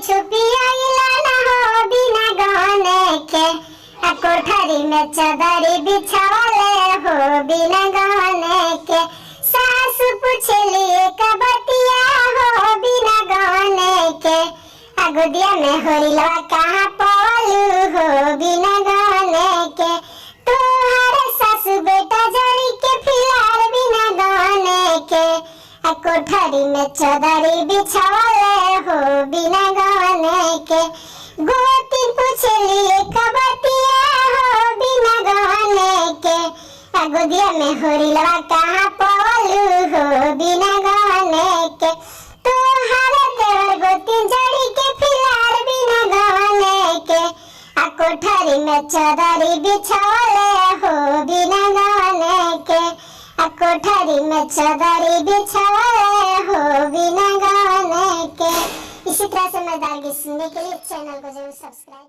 छुपी आइला ना हो बिना गाने के, कोठरी में चादर बिछावले हो बिना गाने के। सासु पूछली कबतिया हो बिना गाने के, गोदिया में होरिलवा कहाँ पालू हो बिना गाने के। तोहरे सासु बेटा जड़ी के फिलार बिना गाने के, कोठरी में चादर बिछावले हो बिना गाने के। गोती पूछली कबतिया हो बिना गाने के, गोदिया में होरिलवा कहाँ पालू हो बिना गाने के। तोहरे देवर गोती जड़ी के फिलार बिना गाने के, कोठरी में चादर बिछावले हो बिना गाने के, कोठरी में चादर बिछावले हो बिना गाने के। इसी तरह से मजेदार गीत सुनने के लिए चैनल को जरूर सब्सक्राइब